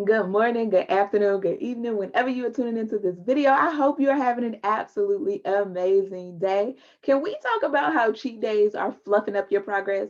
Good morning, good afternoon, good evening, whenever you are tuning into this video. I hope you're having an absolutely amazing day. Can we talk about how cheat days are fluffing up your progress?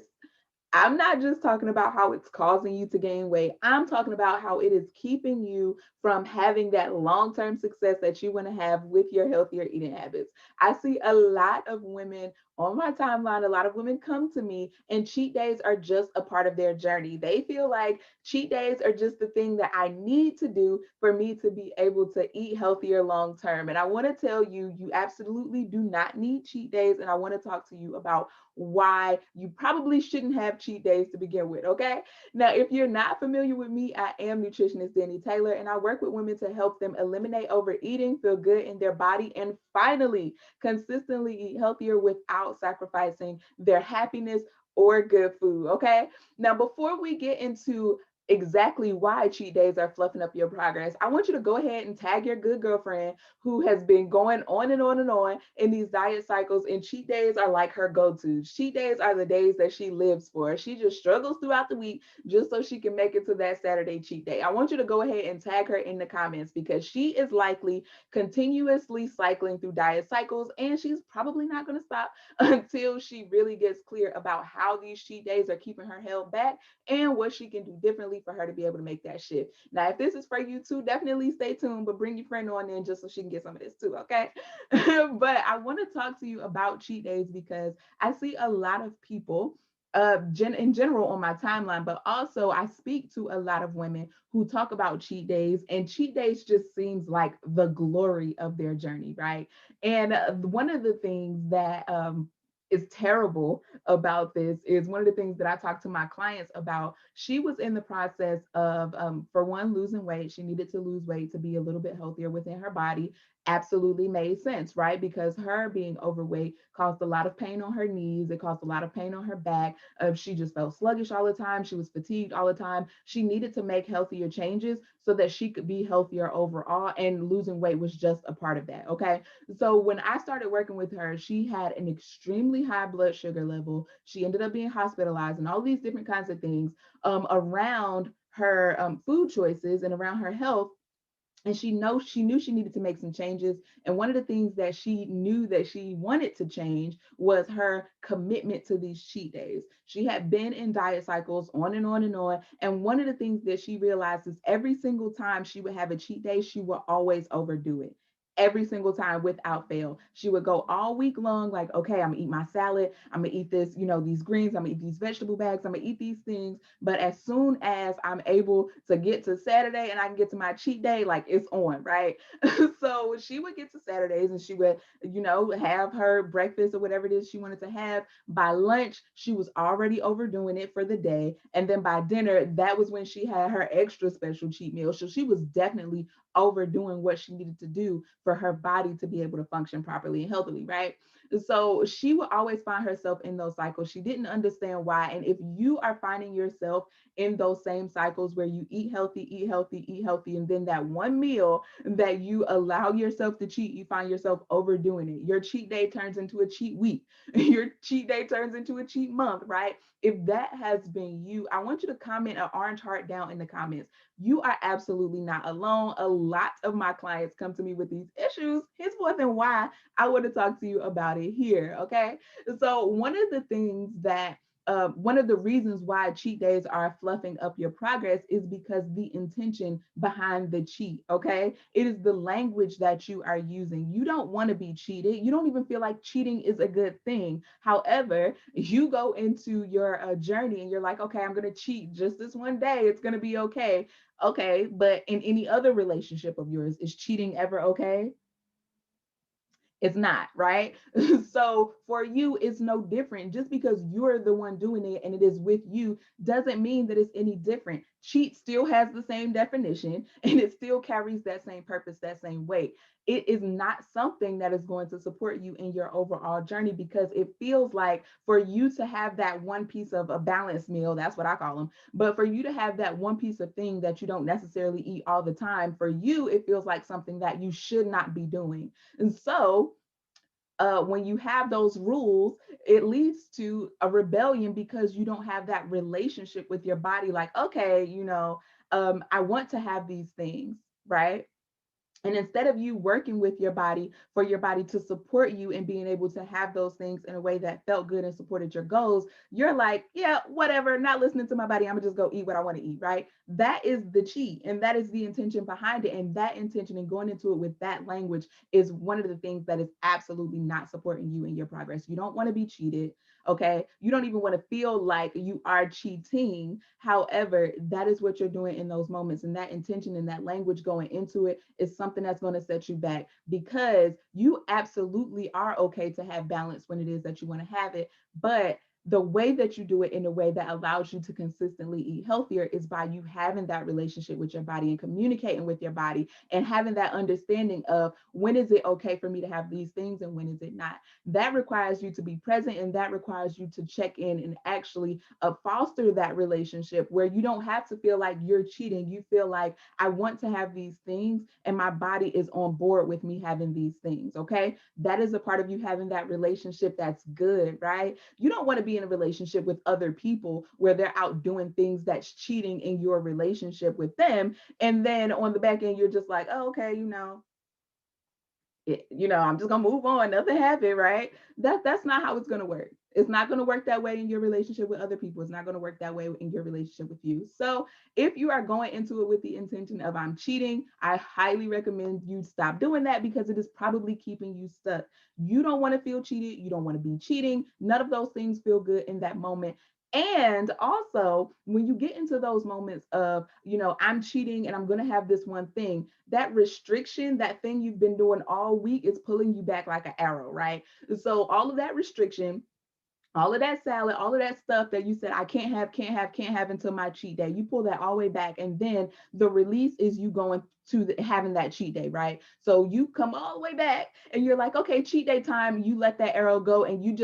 I'm not just talking about how it's causing you to gain weight. I'm talking about how it is keeping you from having that long term success that you want to have with your healthier eating habits. I see a lot of women on my timeline, a lot of women come to me, and cheat days are just a part of their journey. They feel like cheat days are just the thing that I need to do for me to be able to eat healthier long term. And I want to tell you, you absolutely do not need cheat days. And I want to talk to you about why you probably shouldn't have cheat days to begin with. Okay. Now, if you're not familiar with me, I am nutritionist Dani Taylor, and I work with women to help them eliminate overeating, feel good in their body, and finally consistently eat healthier without sacrificing their happiness or good food. Okay. Now, before we get into exactly why cheat days are fluffing up your progress, I want you to go ahead and tag your good girlfriend who has been going on and on and on in these diet cycles, and cheat days are like her go-tos. Cheat days are the days that she lives for. She just struggles throughout the week just so she can make it to that Saturday cheat day. I want you to go ahead and tag her in the comments because she is likely continuously cycling through diet cycles, and she's probably not going to stop until she really gets clear about how these cheat days are keeping her held back and what she can do differently for her to be able to make that shift. Now, if this is for you too, definitely stay tuned, but bring your friend on in just so she can get some of this too, okay? But I want to talk to you about cheat days because I see a lot of people in general on my timeline, but also I speak to a lot of women who talk about cheat days, and cheat days just seems like the glory of their journey, right? And one of the things that is terrible about this is one of the things that I talk to my clients about. She was in the process of, for one, losing weight. She needed to lose weight to be a little bit healthier within her body. Absolutely made sense, right? Because her being overweight caused a lot of pain on her knees. It caused a lot of pain on her back. She just felt sluggish all the time. She was fatigued all the time. She needed to make healthier changes so that she could be healthier overall. And losing weight was just a part of that. Okay. So when I started working with her, she had an extremely high blood sugar level. She ended up being hospitalized and all these different kinds of things around her food choices and around her health. And she knew she needed to make some changes, and one of the things that she knew that she wanted to change was her commitment to these cheat days. She had been in diet cycles on and on and on, and one of the things that she realized is every single time she would have a cheat day, she would always overdo it. Every single time without fail, she would go all week long like, okay, I'm gonna eat my salad, I'm gonna eat this, these greens, I'm gonna eat these vegetable bags, I'm gonna eat these things. But as soon as I'm able to get to Saturday and I can get to my cheat day, like it's on, right? So she would get to Saturdays and she would, have her breakfast or whatever it is she wanted to have. By lunch, she was already overdoing it for the day. And then by dinner, that was when she had her extra special cheat meal. So she was definitely overdoing what she needed to do for her body to be able to function properly and healthily, right? So she would always find herself in those cycles. She didn't understand why. And if you are finding yourself in those same cycles where you eat healthy, eat healthy, eat healthy, and then that one meal that you allow yourself to cheat, you find yourself overdoing it. Your cheat day turns into a cheat week. Your cheat day turns into a cheat month, right? If that has been you, I want you to comment an orange heart down in the comments. You are absolutely not alone. A lot of my clients come to me with these issues. Henceforth, and why I want to talk to you about it here. Okay. So, one of the things that one of the reasons why cheat days are fluffing up your progress is because the intention behind the cheat, okay? It is the language that you are using. You don't want to be cheated. You don't even feel like cheating is a good thing. However, you go into your journey and you're like, okay, I'm going to cheat just this one day. It's going to be okay. Okay, but in any other relationship of yours, is cheating ever okay? It's not, right? So for you, it's no different. Just because you're the one doing it and it is with you doesn't mean that it's any different. Cheat still has the same definition and it still carries that same purpose, that same weight. It is not something that is going to support you in your overall journey because it feels like for you to have that one piece of a balanced meal, that's what I call them, but for you to have that one piece of thing that you don't necessarily eat all the time, for you, it feels like something that you should not be doing. And so when you have those rules, it leads to a rebellion because you don't have that relationship with your body. Like, okay, I want to have these things, right? And instead of you working with your body for your body to support you and being able to have those things in a way that felt good and supported your goals, you're like, yeah, whatever, not listening to my body. I'm gonna just go eat what I want to eat, right? That is the cheat. And that is the intention behind it. And that intention and going into it with that language is one of the things that is absolutely not supporting you in your progress. You don't want to be cheated. Okay. You don't even want to feel like you are cheating. However, that is what you're doing in those moments. And that intention and that language going into it is something that's going to set you back, because you absolutely are okay to have balance when it is that you want to have it. But the way that you do it in a way that allows you to consistently eat healthier is by you having that relationship with your body and communicating with your body and having that understanding of when is it okay for me to have these things and when is it not. That requires you to be present, and that requires you to check in and actually foster that relationship where you don't have to feel like you're cheating. You feel like, I want to have these things and my body is on board with me having these things. Okay. That is a part of you having that relationship that's good, right? You don't want to be in a relationship with other people where they're out doing things that's cheating in your relationship with them. And then on the back end, you're just like, oh, okay, I'm just gonna move on. Nothing happened, right? That's not how it's gonna work. It's not gonna work that way in your relationship with other people. It's not gonna work that way in your relationship with you. So if you are going into it with the intention of I'm cheating, I highly recommend you stop doing that, because it is probably keeping you stuck. You don't want to feel cheated. You don't want to be cheating. None of those things feel good in that moment. And also, when you get into those moments of, I'm cheating and I'm going to have this one thing, that restriction, that thing you've been doing all week is pulling you back like an arrow, right? So, all of that restriction, all of that salad, all of that stuff that you said, I can't have until my cheat day, you pull that all the way back. And then the release is you going to having that cheat day, right? So, you come all the way back and you're like, okay, cheat day time. You let that arrow go and you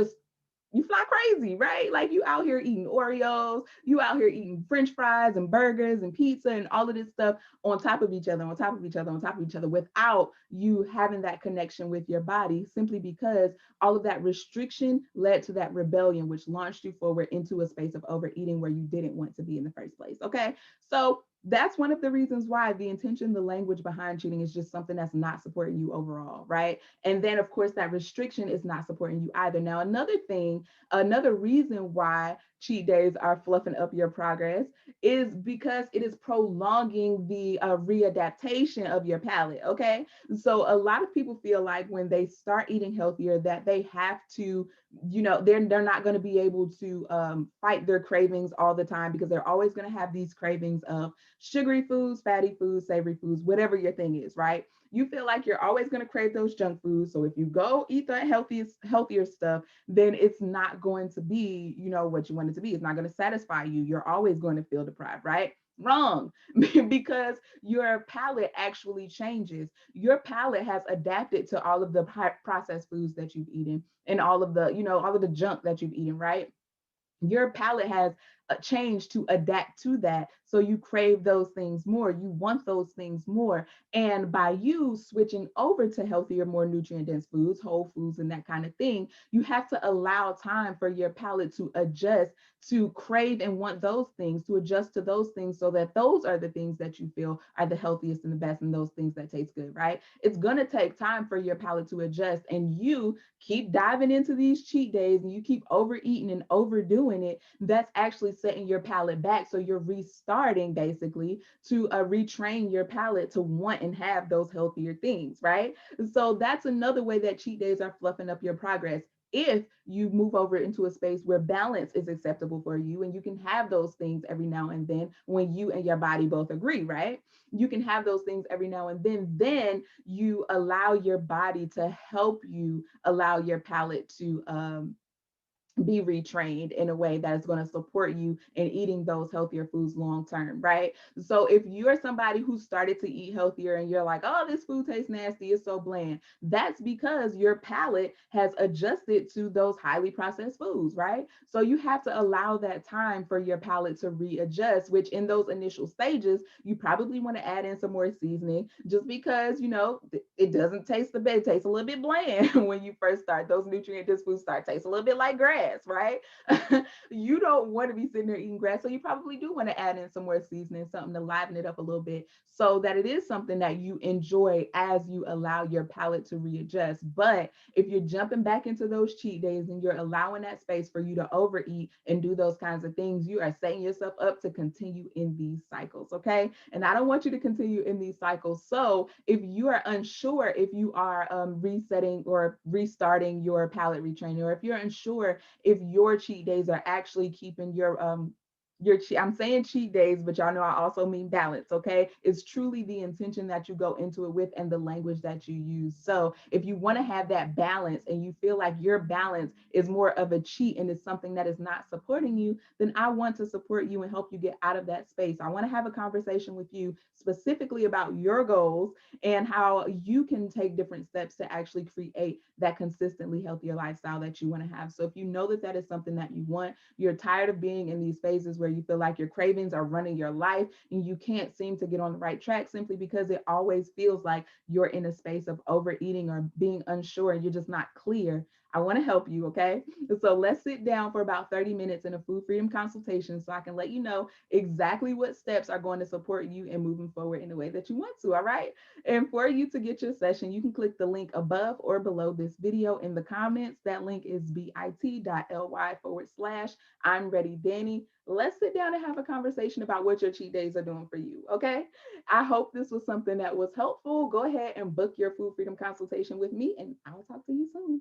fly crazy, right? Like, you out here eating Oreos, you out here eating French fries and burgers and pizza and all of this stuff on top of each other, on top of each other, on top of each other, without you having that connection with your body, simply because all of that restriction led to that rebellion, which launched you forward into a space of overeating where you didn't want to be in the first place. Okay. So that's one of the reasons why the intention, the language behind cheating is just something that's not supporting you overall, right? And then, of course, that restriction is not supporting you either. Now, another reason why cheat days are fluffing up your progress is because it is prolonging the readaptation of your palate. Okay. So a lot of people feel like when they start eating healthier that they have to, they're not going to be able to fight their cravings all the time, because they're always going to have these cravings of sugary foods, fatty foods, savory foods, whatever your thing is, right? You feel like you're always going to crave those junk foods. So if you go eat that healthier stuff, then it's not going to be, what you want it to be. It's not going to satisfy you. You're always going to feel deprived, right? Wrong. Because your palate actually changes. Your palate has adapted to all of the processed foods that you've eaten and all of the junk that you've eaten, right? Your palate has changed to adapt to that. So you crave those things more. You want those things more. And by you switching over to healthier, more nutrient dense foods, whole foods, and that kind of thing, you have to allow time for your palate to adjust, to crave and want those things, to adjust to those things, so that those are the things that you feel are the healthiest and the best, and those things that taste good, right? It's going to take time for your palate to adjust, and you keep diving into these cheat days and you keep overeating and overdoing it. That's actually setting your palate back. So you're restarting basically to retrain your palate to want and have those healthier things, right? So that's another way that cheat days are fluffing up your progress. If you move over into a space where balance is acceptable for you and you can have those things every now and then when you and your body both agree, right? You can have those things every now and then you allow your body to help you allow your palate to be retrained in a way that is going to support you in eating those healthier foods long term, right? So if you're somebody who started to eat healthier and you're like, oh, this food tastes nasty, it's so bland, that's because your palate has adjusted to those highly processed foods, right? So you have to allow that time for your palate to readjust, which in those initial stages, you probably want to add in some more seasoning, just because, it doesn't taste the best. It tastes a little bit bland when you first start. Those nutrient dense foods start tasting a little bit like grass, grass, right? You don't want to be sitting there eating grass. So you probably do want to add in some more seasoning, something to liven it up a little bit so that it is something that you enjoy as you allow your palate to readjust. But if you're jumping back into those cheat days and you're allowing that space for you to overeat and do those kinds of things, you are setting yourself up to continue in these cycles. Okay. And I don't want you to continue in these cycles. So if you are unsure if you are resetting or restarting your palate retraining, or if you're unsure if your cheat days are actually keeping I'm saying cheat days, but y'all know I also mean balance, okay? It's truly the intention that you go into it with and the language that you use. So if you want to have that balance and you feel like your balance is more of a cheat and is something that is not supporting you, then I want to support you and help you get out of that space. I want to have a conversation with you specifically about your goals and how you can take different steps to actually create that consistently healthier lifestyle that you want to have. So if you know that that is something that you want, you're tired of being in these phases where you feel like your cravings are running your life and you can't seem to get on the right track simply because it always feels like you're in a space of overeating or being unsure and you're just not clear. I want to help you, okay? So let's sit down for about 30 minutes in a food freedom consultation so I can let you know exactly what steps are going to support you in moving forward in the way that you want to, all right? And for you to get your session, you can click the link above or below this video in the comments. That link is bit.ly/. I'm ready, Dani. Let's sit down and have a conversation about what your cheat days are doing for you. Okay. I hope this was something that was helpful. Go ahead and book your food freedom consultation with me, and I'll talk to you soon.